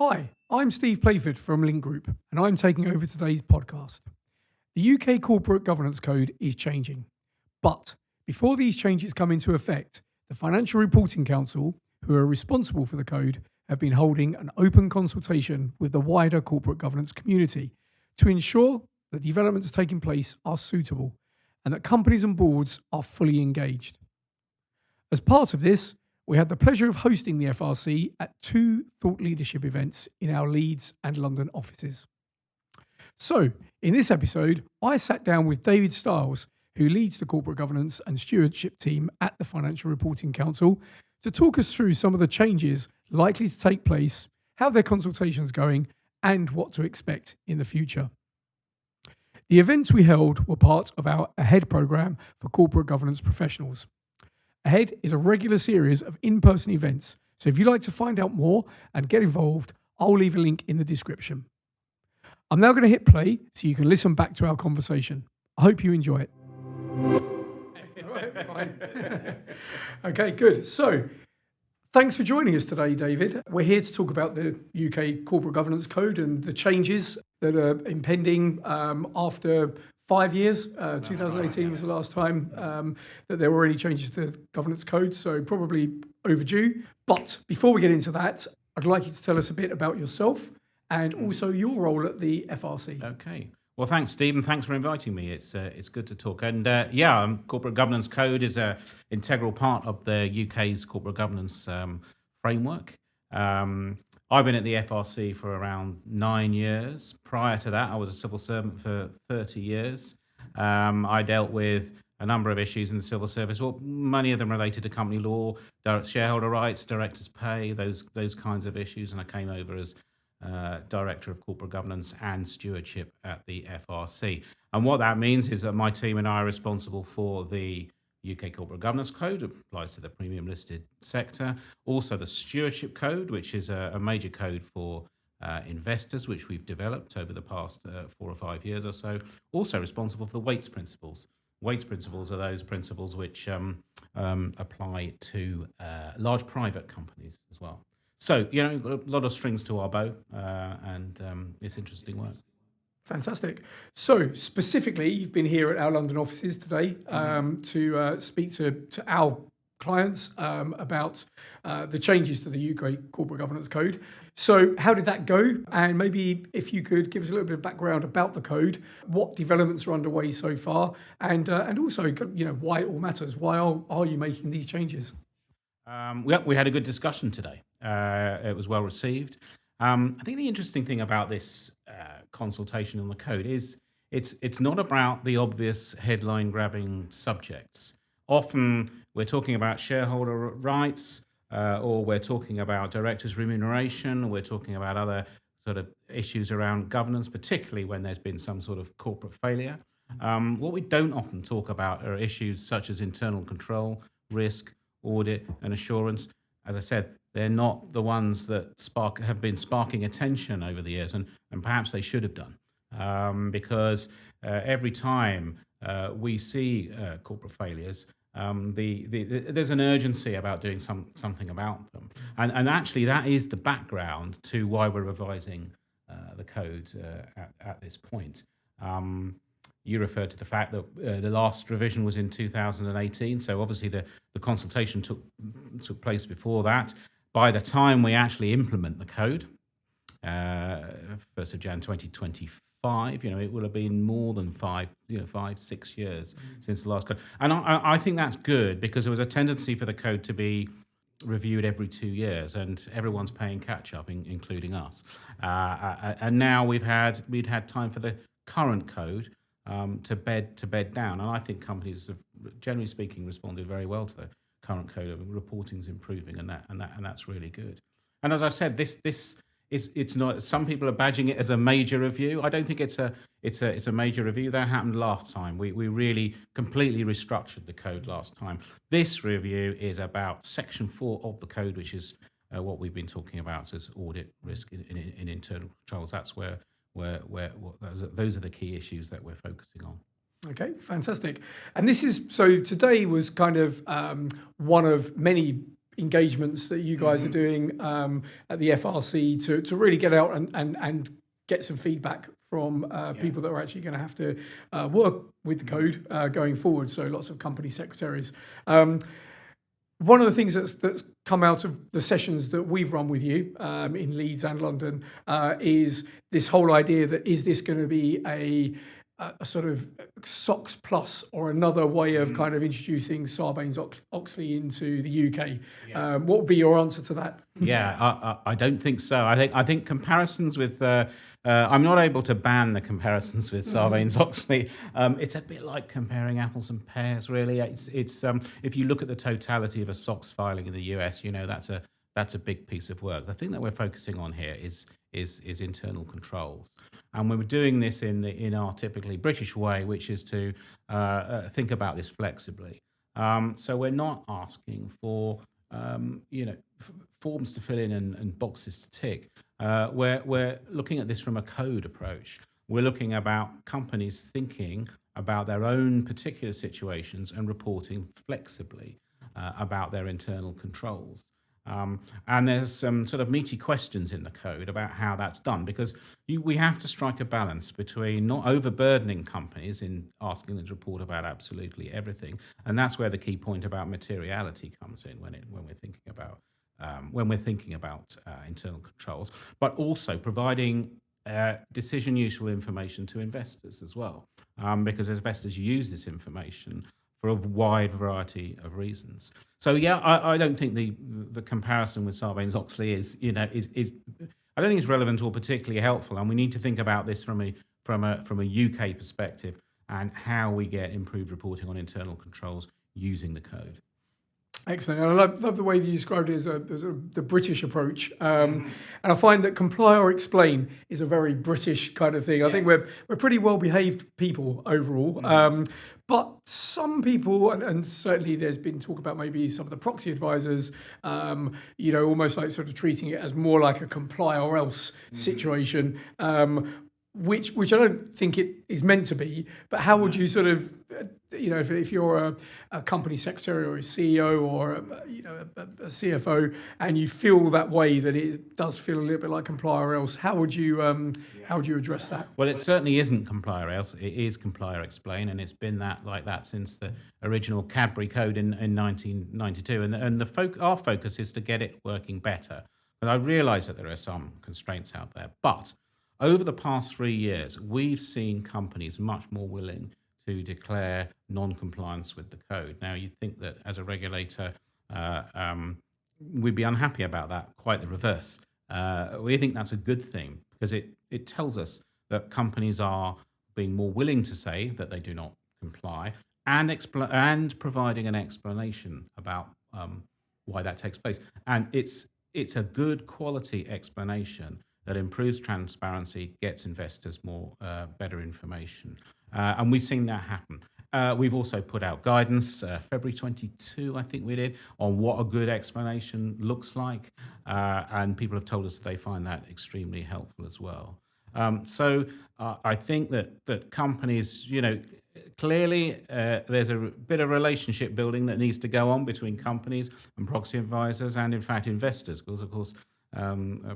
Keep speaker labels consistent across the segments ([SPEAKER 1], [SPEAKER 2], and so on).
[SPEAKER 1] Hi, I'm Steve Playford from Link Group, and I'm taking over today's podcast. The UK Corporate Governance Code is changing, but before these changes come into effect, the Financial Reporting Council, who are responsible for the code, have been holding an open consultation with the wider corporate governance community to ensure that developments taking place are suitable and that companies and boards are fully engaged. As part of this, we had the pleasure of hosting the FRC at two thought leadership events in our Leeds and London offices. So, in this episode, I sat down with David Stiles, who leads the corporate governance and stewardship team at the Financial Reporting Council, to talk us through some of the changes likely to take place, how their consultation's going, and what to expect in the future. The events we held were part of our AHEAD programme for corporate governance professionals. AHEAD is a regular series of in-person events, so if you'd like to find out more and get involved, I'll leave a link in the description. I'm now going to hit play so you can listen back to our conversation. I hope you enjoy it. Right, fine. Okay, good. So, thanks for joining us today, David. We're here to talk about the UK Corporate Governance Code and the changes that are impending after 5 years. 2018 was the last time that there were any changes to the governance code, so probably overdue. But before we get into that, I'd like you to tell us a bit about yourself and also your role at the FRC.
[SPEAKER 2] Okay. Well, thanks, Steve, and thanks for inviting me. It's good to talk. And Corporate Governance Code is an integral part of the UK's corporate governance framework. I've been at the FRC for around 9 years. Prior to that, I was a civil servant for 30 years. I dealt with a number of issues in the civil service, well, many of them related to company law, direct shareholder rights, directors' pay, those kinds of issues. And I came over as Director of Corporate Governance and Stewardship at the FRC. And what that means is that my team and I are responsible for the UK Corporate Governance Code, applies to the premium listed sector. Also the Stewardship Code, which is a major code for investors, which we've developed over the past 4 or 5 years or so. Also responsible for the Waits Principles. Waits Principles are those principles which apply to large private companies as well. So, got a lot of strings to our bow, and it's interesting work.
[SPEAKER 1] Fantastic. So specifically, you've been here at our London offices today to speak to our clients about the changes to the UK Corporate Governance Code. So how did that go? And maybe if you could give us a little bit of background about the code, what developments are underway so far, and also why it all matters. Why are you making these changes?
[SPEAKER 2] We had a good discussion today. It was well received. I think the interesting thing about this consultation on the code is it's not about the obvious headline-grabbing subjects. Often we're talking about shareholder rights, or we're talking about directors' remuneration, or we're talking about other sort of issues around governance, particularly when there's been some sort of corporate failure. What we don't often talk about are issues such as internal control, risk, audit, and assurance. As I said, they're not the ones that have been sparking attention over the years, and perhaps they should have done, because every time we see corporate failures, there's an urgency about doing something about them, and actually that is the background to why we're revising the code at this point. You referred to the fact that the last revision was in 2018, so obviously the consultation took place before that. By the time we actually implement the code, 1st of Jan 2025, it will have been more than 5-6 years since the last code. And I think that's good, because there was a tendency for the code to be reviewed every 2 years, and everyone's paying catch up, including us. And now we'd had time for the current code to bed down, and I think companies have, generally speaking, responded very well to the current code. Reporting's improving, and that's really good. And as I said, it's not. Some people are badging it as a major review. I don't think it's a major review. That happened last time. We really completely restructured the code last time. This review is about Section 4 of the code, which is what we've been talking about as audit, risk, in internal controls. That's where those are the key issues that we're focusing on.
[SPEAKER 1] Okay, fantastic. And today was kind of one of many engagements that you guys are doing at the FRC to really get out and get some feedback from people that are actually going to have to work with the code going forward. So lots of company secretaries. One of the things that's come out of the sessions that we've run with you in Leeds and London is this whole idea that is this going to be a sort of SOX plus or another way of kind of introducing Sarbanes-Oxley into the UK? What would be your answer to that?
[SPEAKER 2] Yeah, I don't think so. I think comparisons with I'm not able to ban the comparisons with Sarbanes-Oxley. It's a bit like comparing apples and pears, really. It's if you look at the totality of a SOX filing in the US, that's a big piece of work. The thing that we're focusing on here is internal controls, and we're doing this in our typically British way, which is to think about this flexibly. So we're not asking for forms to fill in and boxes to tick. We're looking at this from a code approach. We're looking about companies thinking about their own particular situations and reporting flexibly about their internal controls. And there's some sort of meaty questions in the code about how that's done, because we have to strike a balance between not overburdening companies in asking them to report about absolutely everything, and that's where the key point about materiality comes in when we're thinking about internal controls, but also providing decision useful information to investors as well, because investors use this information for a wide variety of reasons. So I don't think the comparison with Sarbanes-Oxley is I don't think it's relevant or particularly helpful, and we need to think about this from a UK perspective and how we get improved reporting on internal controls using the code.
[SPEAKER 1] Excellent. And I love the way that you described it as the British approach. And I find that comply or explain is a very British kind of thing. I think we're pretty well behaved people overall. But some people, and certainly there's been talk about maybe some of the proxy advisors, almost like sort of treating it as more like a comply or else situation, which I don't think it is meant to be. But how would you sort of, if you're a company secretary or a CEO or a CFO, and you feel that way, that it does feel a little bit like comply or else, how would you address that?
[SPEAKER 2] Well, it certainly isn't comply or else. It is comply or explain, and it's been like that since the original Cadbury Code in 1992. And our focus is to get it working better. But I realise that there are some constraints out there. But over the past 3 years, we've seen companies much more willing to declare non-compliance with the code. Now, you'd think that as a regulator, we'd be unhappy about that. Quite the reverse. We think that's a good thing, because it tells us that companies are being more willing to say that they do not comply and providing an explanation about why that takes place. And it's a good quality explanation that improves transparency, gets investors better information. And we've seen that happen. We've also put out guidance, February 22, I think we did, on what a good explanation looks like. And people have told us they find that extremely helpful as well. So I think that companies, clearly there's a bit of relationship building that needs to go on between companies and proxy advisors and, in fact, investors, because, of course,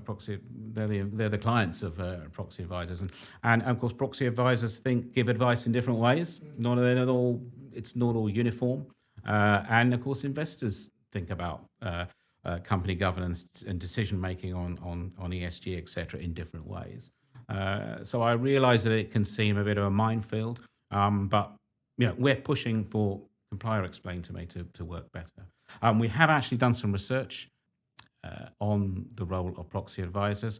[SPEAKER 2] proxy, they're the clients of proxy advisors, and of course proxy advisors give advice in different ways. It's not all uniform, and of course investors think about company governance and decision making on ESG, etc., in different ways. So I realise that it can seem a bit of a minefield, but we're pushing for comply or explain to work better. We have actually done some research on the role of proxy advisors.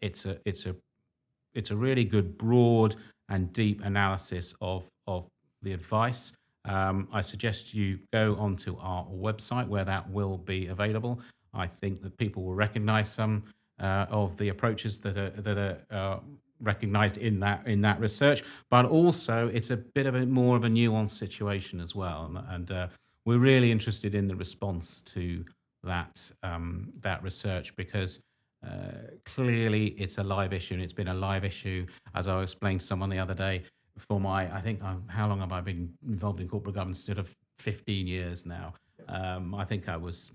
[SPEAKER 2] It's a really good, broad and deep analysis of the advice. I suggest you go onto our website where that will be available. I think that people will recognise some of the approaches that are recognised in that research, but also it's a bit of more of a nuanced situation as well, and we're really interested in the response to that research, because clearly it's a live issue, and it's been a live issue, as I explained to someone the other day, for how long have I been involved in corporate governance? Instead of 15 years now. I think I was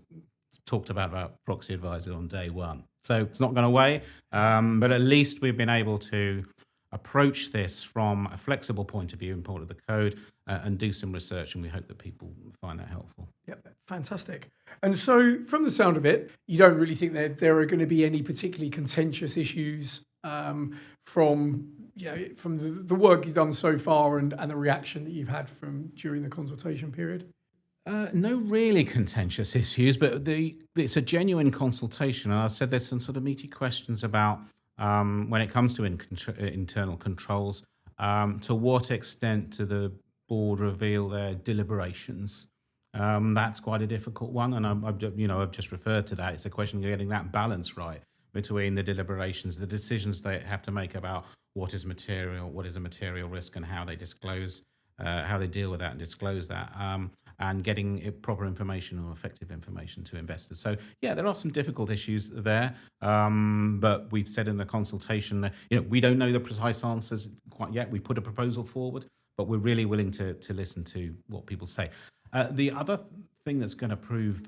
[SPEAKER 2] talked about proxy advisor on day one. So it's not gone away, but at least we've been able to approach this from a flexible point of view in part of the code and do some research, and we hope that people find that helpful.
[SPEAKER 1] Yep, fantastic. And so from the sound of it, you don't really think that there are going to be any particularly contentious issues from the work you've done so far and the reaction that you've had from during the consultation period?
[SPEAKER 2] No really contentious issues, but it's a genuine consultation. And I said there's some sort of meaty questions about when it comes to internal controls, to what extent do the board reveal their deliberations? That's quite a difficult one, and I've just referred to that. It's a question of getting that balance right between the deliberations, the decisions they have to make about what is material, what is a material risk, and how they disclose, how they deal with that and disclose that, and getting proper information or effective information to investors. So yeah, there are some difficult issues there, but we've said in the consultation that we don't know the precise answers quite yet. We put a proposal forward, but we're really willing to listen to what people say. The other thing that's going to prove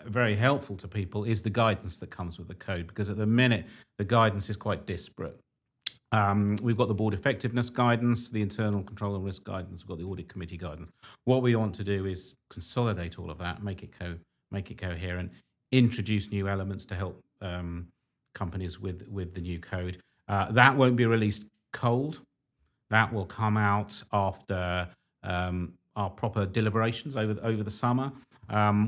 [SPEAKER 2] very helpful to people is the guidance that comes with the code, because at the minute the guidance is quite disparate. We've got the board effectiveness guidance, the internal control and risk guidance, we've got the audit committee guidance. What we want to do is consolidate all of that, make it coherent, introduce new elements to help companies with the new code. That won't be released cold. That will come out after our proper deliberations over the summer.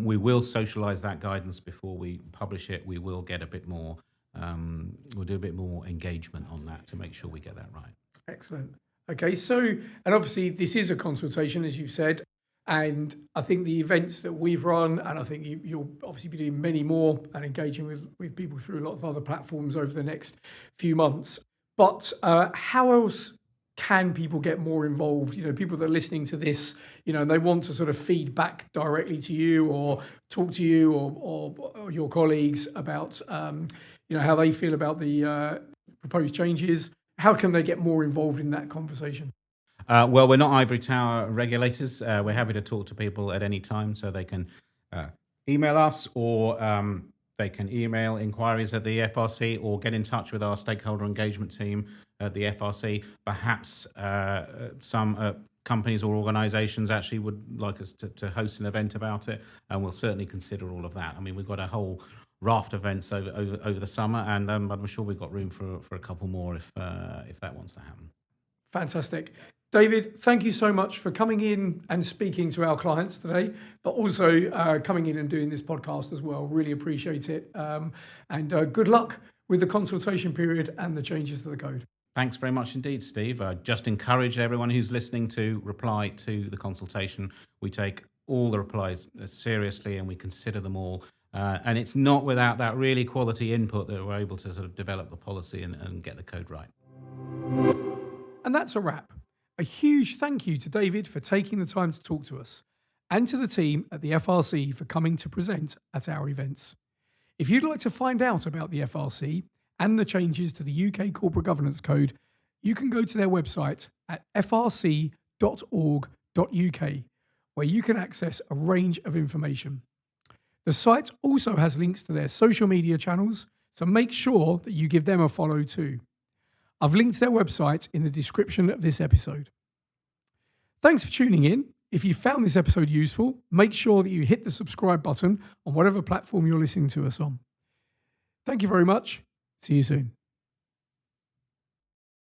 [SPEAKER 2] We will socialize that guidance before we publish it. We will get a bit more, we'll do a bit more engagement on that to make sure we get that right.
[SPEAKER 1] Excellent. Okay, so, and obviously this is a consultation, as you've said, and I think the events that we've run, and I think you'll obviously be doing many more and engaging with people through a lot of other platforms over the next few months. But how else can people get more involved? People that are listening to this, and they want to sort of feed back directly to you or talk to you or your colleagues about, how they feel about the proposed changes. How can they get more involved in that conversation?
[SPEAKER 2] Well, we're not ivory tower regulators. We're happy to talk to people at any time, so they can email us or they can email inquiries at the FRC or get in touch with our stakeholder engagement team at the FRC. Perhaps some companies or organizations actually would like us to host an event about it, and we'll certainly consider all of that. I mean, we've got a whole raft of events over the summer, and I'm sure we've got room for a couple more if that wants to happen.
[SPEAKER 1] Fantastic. David, thank you so much for coming in and speaking to our clients today, but also coming in and doing this podcast as well. Really appreciate it. And good luck with the consultation period and the changes to the code.
[SPEAKER 2] Thanks very much indeed, Steve. I just encourage everyone who's listening to reply to the consultation. We take all the replies seriously and we consider them all. And it's not without that really quality input that we're able to sort of develop the policy and get the code right.
[SPEAKER 1] And that's a wrap. A huge thank you to David for taking the time to talk to us, and to the team at the FRC for coming to present at our events. If you'd like to find out about the FRC and the changes to the UK Corporate Governance Code, you can go to their website at frc.org.uk, where you can access a range of information. The site also has links to their social media channels, so make sure that you give them a follow too. I've linked their website in the description of this episode. Thanks for tuning in. If you found this episode useful, make sure that you hit the subscribe button on whatever platform you're listening to us on. Thank you very much. See you soon.